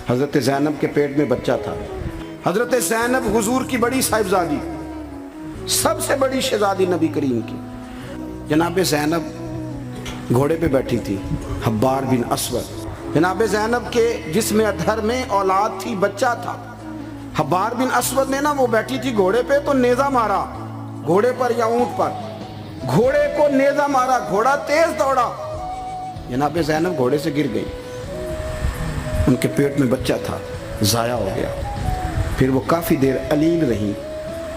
حضرت زینب کے پیٹ میں بچہ تھا. حضرت زینب حضور کی بڑی صاحبزادی، سب سے بڑی شہزادی نبی کریم کی. جناب زینب گھوڑے پہ بیٹھی تھی، حبار بن اسود. جناب زینب کے جسم اطہر میں اولاد تھی، بچہ تھا. حبار بن اسود نے وہ بیٹھی تھی گھوڑے پہ تو نیزہ مارا گھوڑے پر یا اونٹ پر، گھوڑے کو نیزہ مارا، گھوڑا تیز دوڑا، جناب زینب گھوڑے سے گر گئی. ان کے پیٹ میں بچہ تھا، ضائع ہو گیا. پھر وہ کافی دیر علیل رہی،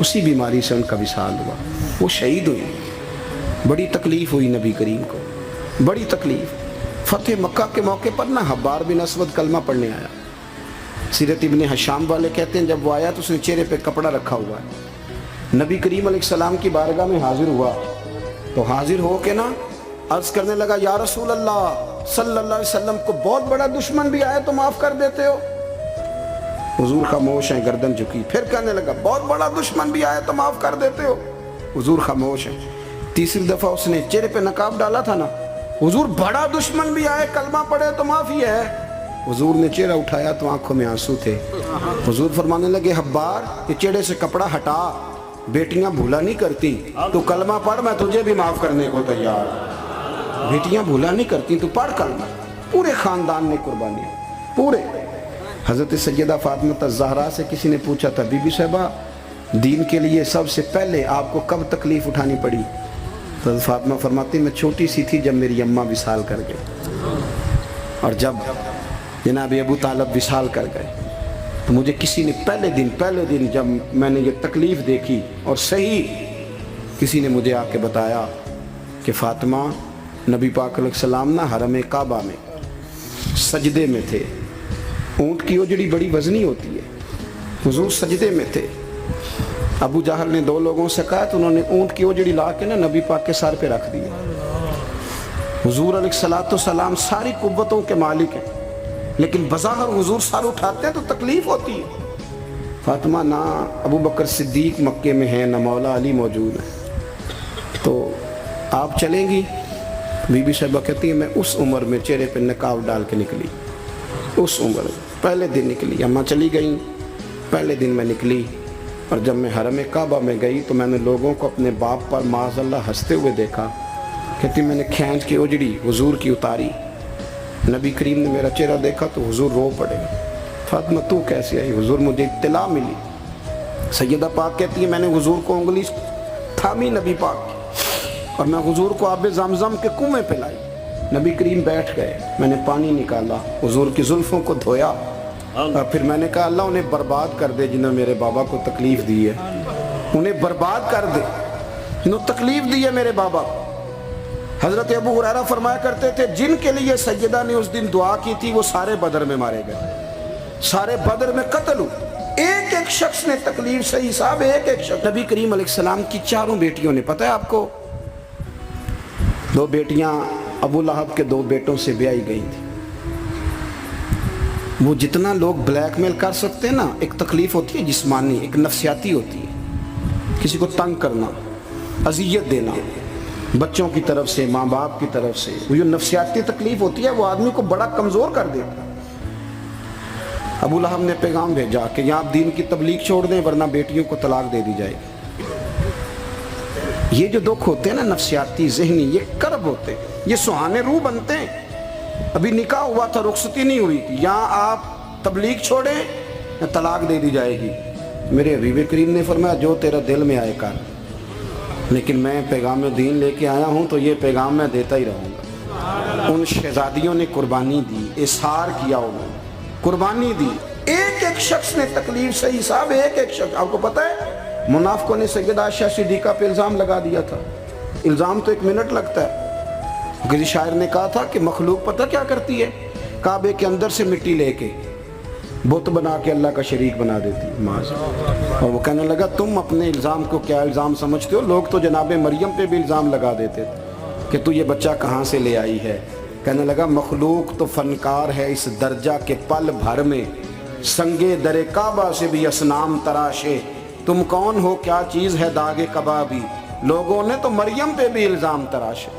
اسی بیماری سے ان کا وصال ہوا. وہ شہید ہوئی. بڑی تکلیف ہوئی نبی کریم کو، بڑی تکلیف. فتح مکہ کے موقع پر حبار بن اسود کلمہ پڑھنے آیا. سیرت ابن حشام والے کہتے ہیں جب وہ آیا تو اس نے چہرے پہ کپڑا رکھا ہوا ہے. نبی کریم علیہ السلام کی بارگاہ میں حاضر ہوا تو حاضر ہو کے عرض کرنے لگا یا رسول اللہ صلی اللہ علیہ وسلم کو بہت بڑا دشمن بھی آیا تو معاف کر دیتے ہو. حضور خاموش ہیں، گردن جھکی. پھر کہنے لگا بہت بڑا دشمن بھی آیا تو معاف کر دیتے ہو. حضور خاموش ہیں. تیسری دفعہ اس نے چہرے پہ نقاب ڈالا تھا حضور بڑا دشمن بھی آئے کلمہ پڑھے تو معافی ہے. حضور نے چہرہ اٹھایا تو آنکھوں میں آنسو تھے. حضور فرمانے لگے حبار یہ چہرے سے کپڑا ہٹا، بیٹیاں بھولا نہیں کرتی، تو کلمہ پڑھ میں تجھے بھی معاف کرنے کو تیار. بیٹیاں بھولا نہیں کرتی، تو پڑھ کلمہ. پورے خاندان نے قربانی پورے. حضرت سیدہ فاطمہ الزہرا سے کسی نے پوچھا تھا بی بی صاحبہ دین کے لیے سب سے پہلے آپ کو کب تکلیف اٹھانی پڑی؟ تو حضرت فاطمہ فرماتی میں چھوٹی سی تھی جب میری اماں وصال کر گئے، اور جب جناب ابو طالب وصال کر گئے تو مجھے کسی نے پہلے دن جب میں نے یہ تکلیف دیکھی اور صحیح کسی نے مجھے آ کے بتایا کہ فاطمہ نبی پاک علیہ السلام حرم کعبہ میں سجدے میں تھے. اونٹ کی اوجڑی بڑی وزنی ہوتی ہے، حضور سجدے میں تھے. ابو جہل نے 2 لوگوں سے کہا تو انہوں نے اونٹ کی اوجڑی لا کے نبی پاک کے سر پہ رکھ دی. حضور علیہ السلام ساری قوتوں کے مالک ہیں، لیکن بظاہر حضور سر اٹھاتے ہیں تو تکلیف ہوتی ہے. فاطمہ نہ ابو بکر صدیق مکے میں ہیں، نہ مولا علی موجود ہیں، تو آپ چلیں گی؟ بی بی صاحبہ کہتی ہے میں اس عمر میں چہرے پہ نقاب ڈال کے نکلی، اس عمر میں پہلے دن نکلی. اماں چلی گئیں، پہلے دن میں نکلی، اور جب میں حرم کعبہ میں گئی تو میں نے لوگوں کو اپنے باپ پر معاذ اللہ ہنستے ہوئے دیکھا. کہتی میں نے کھینچ کے اوجڑی حضور کی اتاری. نبی کریم نے میرا چہرہ دیکھا تو حضور رو پڑے. فاطمہ تو کیسے آئی؟ حضور مجھے اطلاع ملی. سیدہ پاک کہتی ہے میں نے حضور کو انگلی تھامی نبی پاک کی، اور میں حضور کو آب زمزم کے کنویں پہ لائی. نبی کریم بیٹھ گئے، میں نے پانی نکالا، حضور کی زلفوں کو دھویا، اور پھر میں نے کہا اللہ انہیں برباد کر دے جنہوں نے میرے بابا کو تکلیف دی ہے، انہیں برباد کر دے جنہوں تکلیف دی ہے میرے بابا. حضرت ابو ہریرہ فرمایا کرتے تھے جن کے لیے سیدہ نے اس دن دعا کی تھی وہ سارے بدر میں مارے گئے، سارے بدر میں قتل ہوئے. ایک ایک شخص نے تکلیف صحیح صاحب، ایک ایک شخص. نبی کریم علیہ السلام کی 4 بیٹیوں نے، پتہ ہے آپ کو 2 بیٹیاں ابو لہب کے 2 بیٹوں سے بیائی گئی تھی. وہ جتنا لوگ بلیک میل کر سکتے ہیں ایک تکلیف ہوتی ہے جسمانی، ایک نفسیاتی ہوتی ہے، کسی کو تنگ کرنا، اذیت دینا، بچوں کی طرف سے، ماں باپ کی طرف سے. وہ جو نفسیاتی تکلیف ہوتی ہے وہ آدمی کو بڑا کمزور کر دیتا ہے. ابو لہب نے پیغام بھیجا کہ یہاں آپ دین کی تبلیغ چھوڑ دیں ورنہ بیٹیوں کو طلاق دے دی جائے گی. یہ جو دکھ ہوتے ہیں نفسیاتی ذہنی، یہ کرب ہوتے ہیں، یہ سہانے روح بنتے ہیں. ابھی نکاح ہوا تھا، رخصتی نہیں ہوئی تھی، یہاں آپ تبلیغ چھوڑیں یا طلاق دے دی جائے گی. میرے حبیب کریم نے فرمایا جو تیرا دل میں آئے کر، لیکن میں پیغام دین لے کے آیا ہوں تو یہ پیغام میں دیتا ہی رہوں گا. ان شہزادیوں نے قربانی دی، اظہار کیا، انہوں نے قربانی دی. ایک ایک شخص نے تکلیف صحیح صاحب، ایک ایک شخص. آپ کو پتہ ہے منافقوں نے سیدہ عائشہ صدیقہ پہ الزام لگا دیا تھا. الزام تو 1 منٹ لگتا ہے. کسی شاعر نے کہا تھا کہ مخلوق پتہ کیا کرتی ہے، کعبے کے اندر سے مٹی لے کے بت بنا کے اللہ کا شریک بنا دیتی ہے. اور وہ کہنے لگا تم اپنے الزام کو کیا الزام سمجھتے ہو؟ لوگ تو جناب مریم پہ بھی الزام لگا دیتے تھے کہ تو یہ بچہ کہاں سے لے آئی ہے. کہنے لگا مخلوق تو فنکار ہے اس درجہ کے پل بھر میں، سنگے در کعبہ سے بھی اصنام تراشے. تم کون ہو، کیا چیز ہے داغ کبابی، لوگوں نے تو مریم پہ بھی الزام تراشے.